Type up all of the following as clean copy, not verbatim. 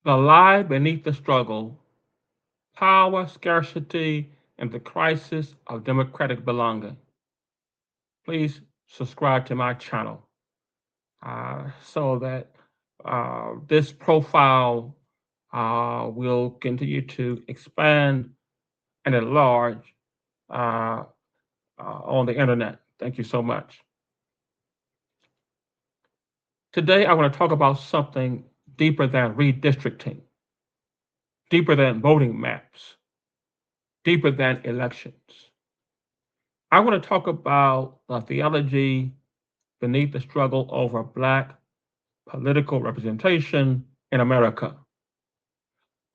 The lie beneath the struggle, power, scarcity, and the crisis of democratic belonging. Please subscribe to my channel so that this profile will continue to expand and enlarge on the internet. Thank you so much. Today, I want to talk about something deeper than redistricting, deeper than voting maps, deeper than elections. I want to talk about the theology beneath the struggle over Black political representation in America.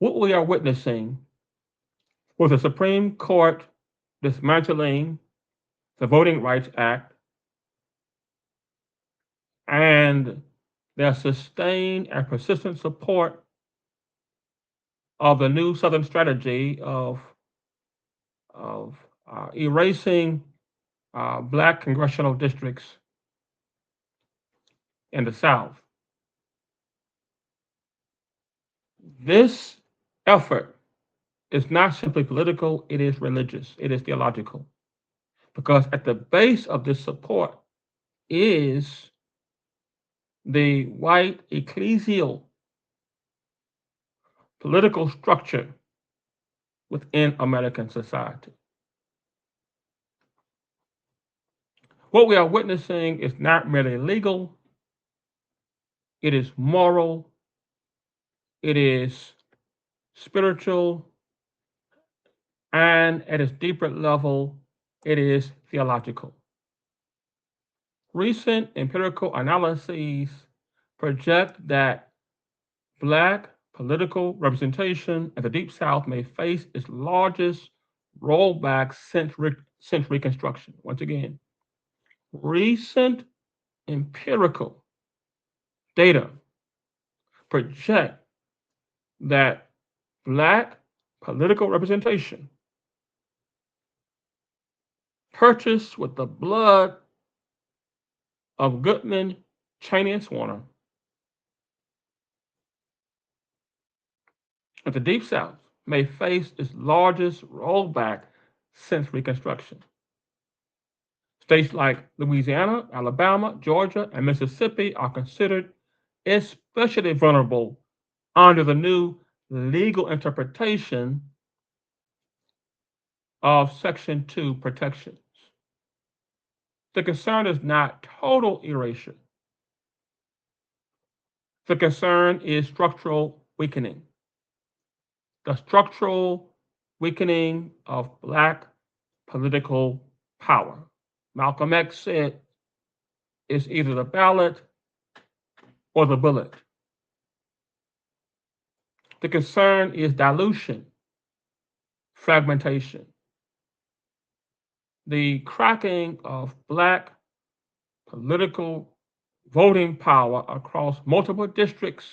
What we are witnessing was the Supreme Court dismantling the Voting Rights Act and their sustained and persistent support of the new Southern strategy of erasing Black congressional districts in the South. This effort is not simply political, it is religious, it is theological. Because at the base of this support is the white ecclesial political structure within American society. What we are witnessing is not merely legal, it is moral, it is spiritual, and at its deeper level, it is theological. Recent empirical analyses project that Black political representation in the Deep South may face its largest rollback since Reconstruction. Once again, recent empirical data project that Black political representation purchased with the blood of Goodman, Cheney, and Swarner at the Deep South may face its largest rollback since Reconstruction. States like Louisiana, Alabama, Georgia, and Mississippi are considered especially vulnerable under the new legal interpretation of Section 2 protections. The concern is not total erasure. The concern is structural weakening. The structural weakening of Black political power. Malcolm X said, it's either the ballot or the bullet. The concern is dilution, fragmentation. The cracking of Black political voting power across multiple districts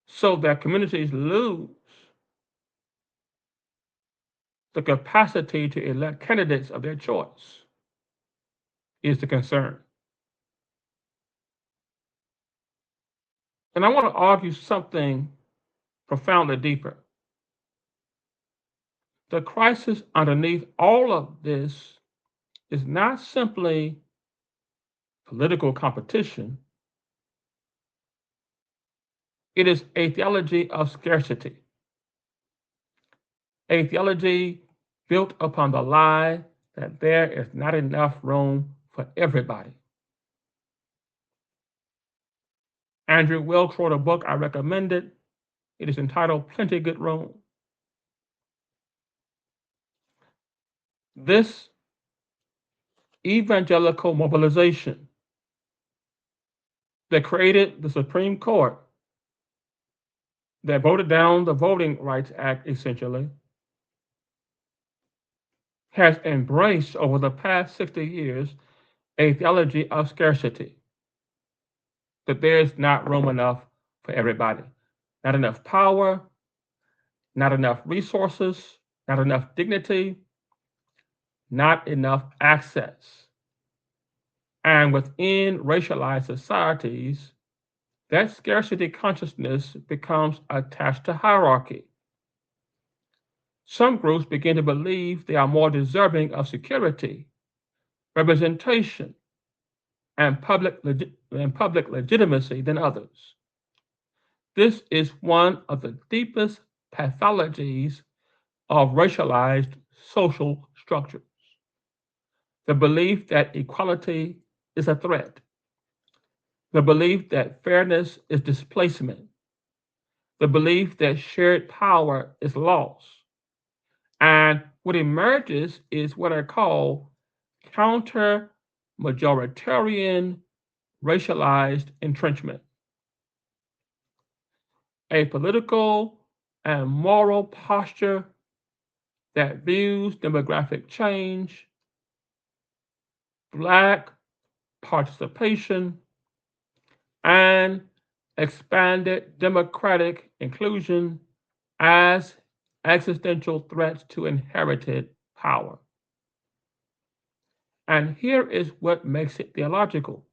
so that communities lose the capacity to elect candidates of their choice is the concern. And I want to argue something profoundly deeper. The crisis underneath all of this is not simply political competition, it is a theology of scarcity, a theology built upon the lie that there is not enough room for everybody. Andrew Welch wrote a book I recommended. It is entitled Plenty Good Room. This evangelical mobilization that created the Supreme Court, that voted down the Voting Rights Act essentially, has embraced over the past 60 years a theology of scarcity, that there's not room enough for everybody, not enough power, not enough resources, not enough dignity, not enough access. And within racialized societies, that scarcity consciousness becomes attached to hierarchy. Some groups begin to believe they are more deserving of security, representation, and public legitimacy than others. This is one of the deepest pathologies of racialized social structures. The belief that equality is a threat, the belief that fairness is displacement, the belief that shared power is loss. And what emerges is what I call counter-majoritarian racialized entrenchment, a political and moral posture that views demographic change, Black participation, and expanded democratic inclusion as existential threats to inherited power. And here is what makes it theological.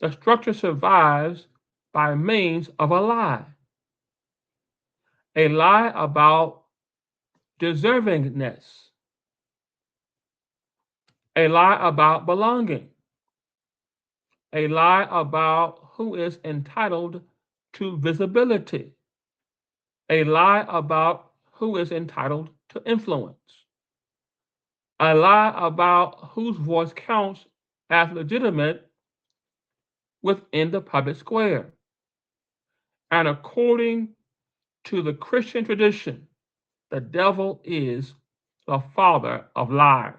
The structure survives by means of a lie about deservingness, a lie about belonging, a lie about who is entitled to visibility, a lie about who is entitled to influence, a lie about whose voice counts as legitimate within the public square. And according to the Christian tradition, the devil is the father of lies.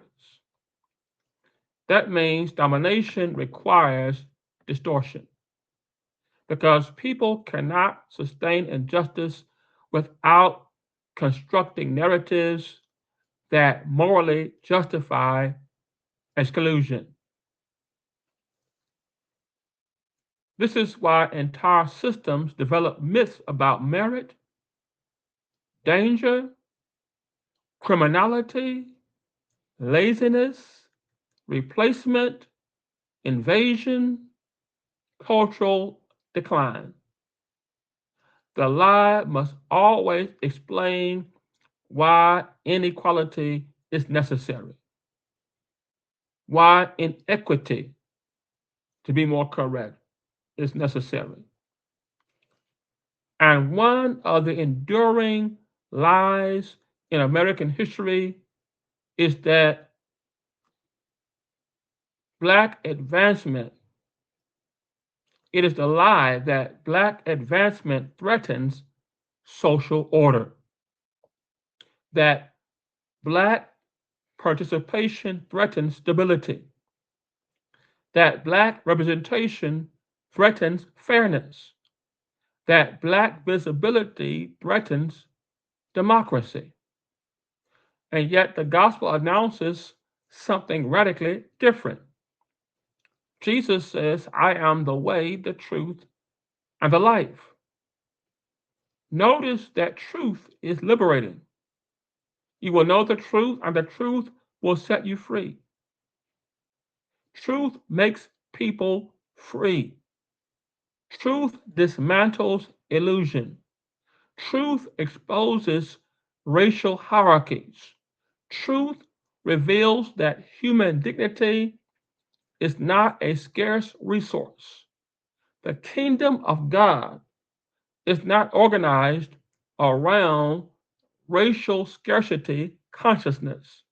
That means domination requires distortion because people cannot sustain injustice without constructing narratives that morally justify exclusion. This is why entire systems develop myths about merit, danger, criminality, laziness, replacement, invasion, cultural decline. The lie must always explain why inequality is necessary, why inequity, to be more correct, is necessary. And one of the enduring lies in American history is that Black advancement, it is the lie that Black advancement threatens social order, that Black participation threatens stability, that Black representation threatens fairness, that Black visibility threatens democracy. And yet the gospel announces something radically different. Jesus says, I am the way, the truth, and the life. Notice that truth is liberating. You will know the truth, and the truth will set you free. Truth makes people free. Truth dismantles illusion. Truth exposes racial hierarchies. Truth reveals that human dignity is not a scarce resource. The kingdom of God is not organized around racial scarcity consciousness.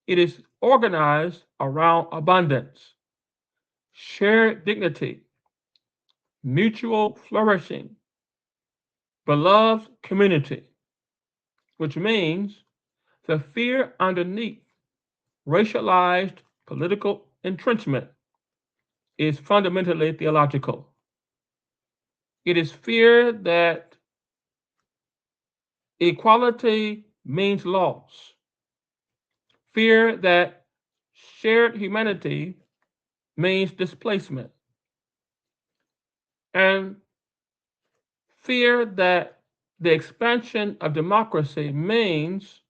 It is organized around abundance, shared dignity, mutual flourishing, beloved community, which means the fear underneath racialized political entrenchment is fundamentally theological. It is fear that equality means loss, fear that shared humanity means displacement, and fear that the expansion of democracy means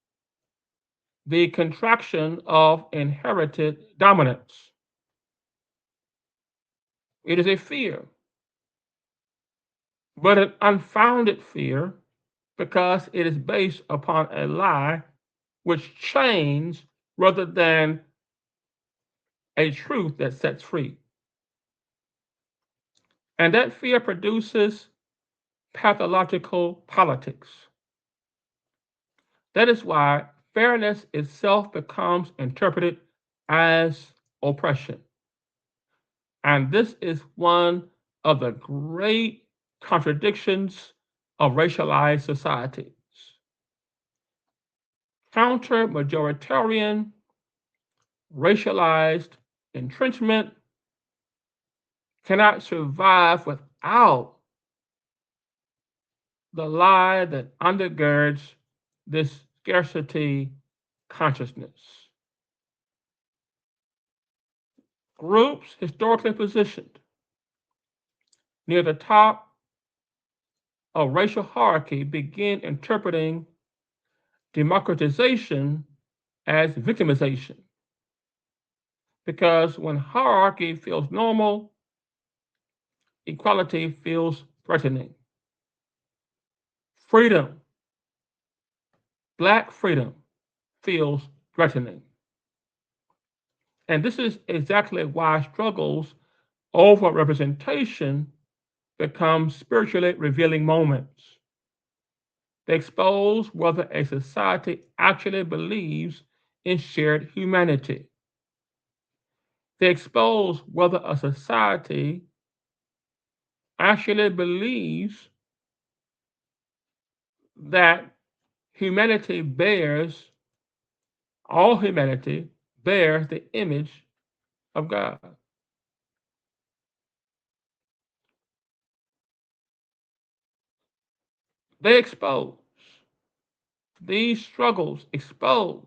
the contraction of inherited dominance. It is a fear, but an unfounded fear because it is based upon a lie which chains rather than a truth that sets free. And that fear produces pathological politics. That is why fairness itself becomes interpreted as oppression. And this is one of the great contradictions of racialized societies. Counter-majoritarian, racialized entrenchment cannot survive without the lie that undergirds this scarcity consciousness. Groups historically positioned near the top of racial hierarchy begin interpreting democratization as victimization. Because when hierarchy feels normal, equality feels threatening. Freedom, Black freedom, feels threatening. And this is exactly why struggles over representation become spiritually revealing moments. They expose whether a society actually believes in shared humanity. They expose whether a society actually believes that humanity bears, all humanity bears the image of God. They expose, these struggles expose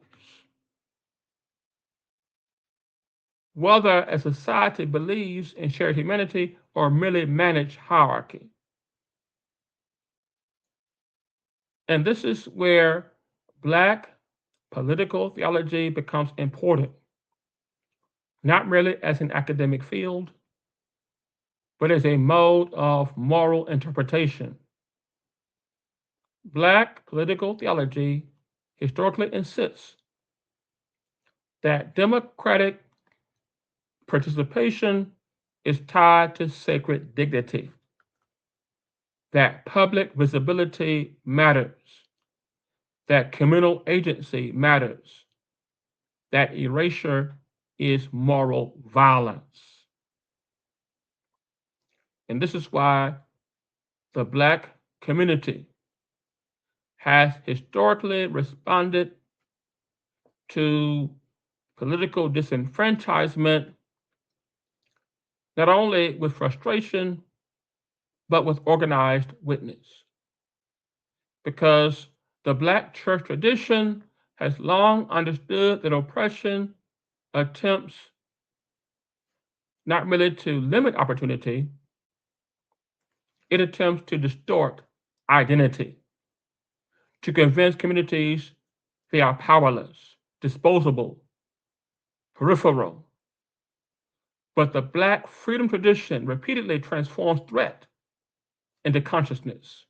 whether a society believes in shared humanity or merely managed hierarchy. And this is where Black political theology becomes important, not merely as an academic field, but as a mode of moral interpretation. Black political theology historically insists that democratic participation is tied to sacred dignity, that public visibility matters, that communal agency matters, that erasure is moral violence. And this is why the Black community has historically responded to political disenfranchisement not only with frustration, but with organized witness. Because the Black church tradition has long understood that oppression attempts not merely to limit opportunity, it attempts to distort identity, to convince communities they are powerless, disposable, peripheral. But the Black freedom tradition repeatedly transforms threat into consciousness,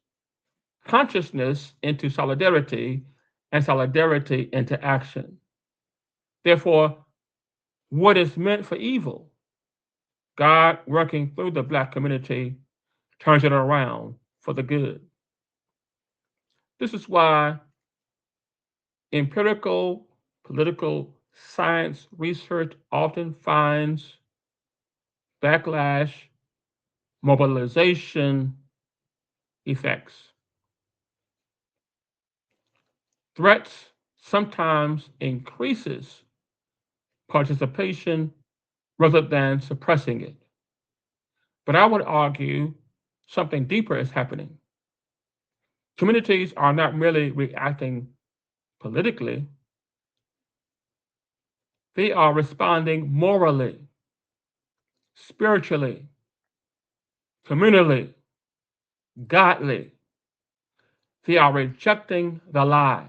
consciousness into solidarity, and solidarity into action. Therefore, what is meant for evil, God working through the Black community turns it around for the good. This is why empirical political science research often finds backlash, mobilization effects. Threats sometimes increases participation rather than suppressing it. But I would argue something deeper is happening. Communities are not merely reacting politically, they are responding morally, spiritually, communally, godly. They are rejecting the lie.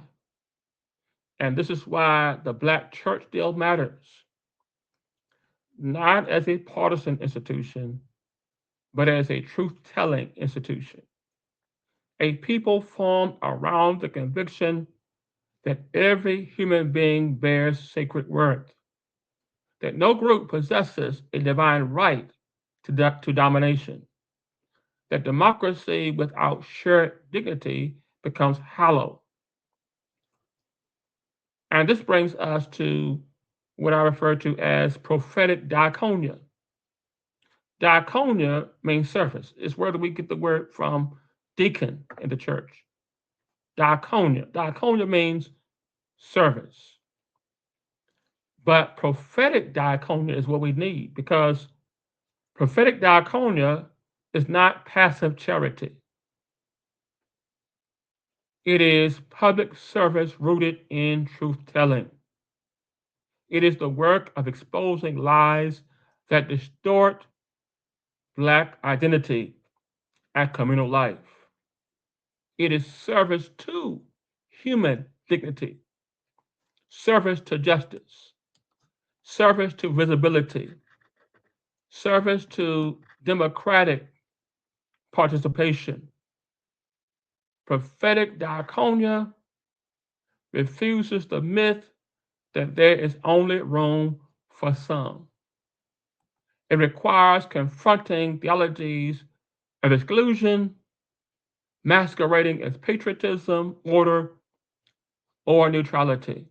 And this is why the Black church still matters, not as a partisan institution, but as a truth-telling institution. A people formed around the conviction that every human being bears sacred worth, that no group possesses a divine right to domination, that democracy without shared dignity becomes hollow. And this brings us to what I refer to as prophetic diaconia. Diaconia means service. It's where we get the word from deacon in the church. Diaconia. Diaconia means service. But prophetic diaconia is what we need, because prophetic diaconia is not passive charity. It is public service rooted in truth-telling. It is the work of exposing lies that distort Black identity and communal life. It is service to human dignity, service to justice, service to visibility, service to democratic participation. Prophetic diaconia refuses the myth that there is only room for some. It requires confronting theologies of exclusion, masquerading as patriotism, order, or neutrality.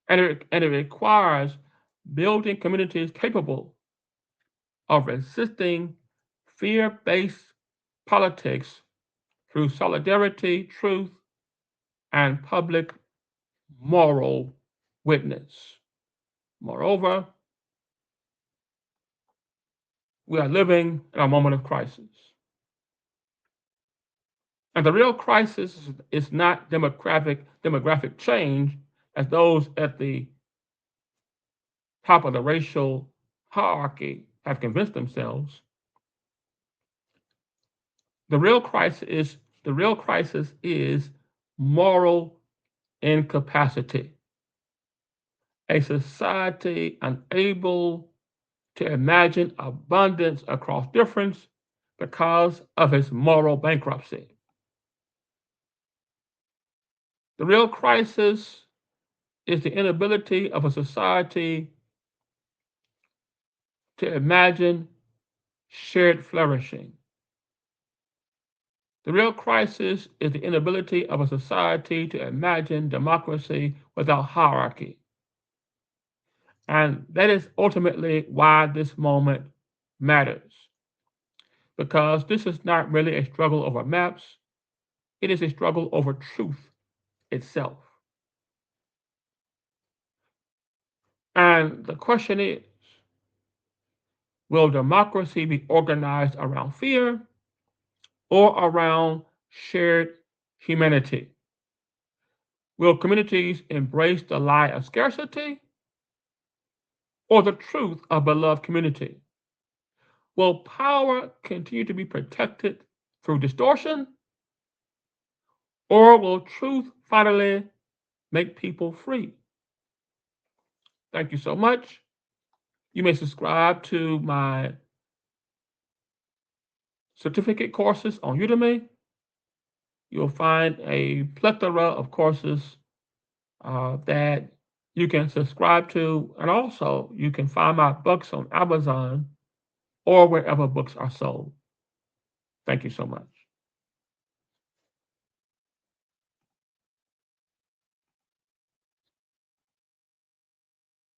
And it requires building communities capable of resisting fear-based politics through solidarity, truth, and public moral witness. Moreover, we are living in a moment of crisis. And the real crisis is not demographic change, as those at the top of the racial hierarchy have convinced themselves. The real crisis is moral incapacity. A society unable to imagine abundance across difference because of its moral bankruptcy. The real crisis is the inability of a society to imagine shared flourishing. The real crisis is the inability of a society to imagine democracy without hierarchy. And that is ultimately why this moment matters. Because this is not really a struggle over maps, it is a struggle over truth itself. And the question is, will democracy be organized around fear or around shared humanity? Will communities embrace the lie of scarcity or the truth of beloved community? Will power continue to be protected through distortion, or will truth finally make people free? Thank you so much. You may subscribe to my certificate courses on Udemy. You'll find a plethora of courses that you can subscribe to, and also you can find my books on Amazon or wherever books are sold. Thank you so much.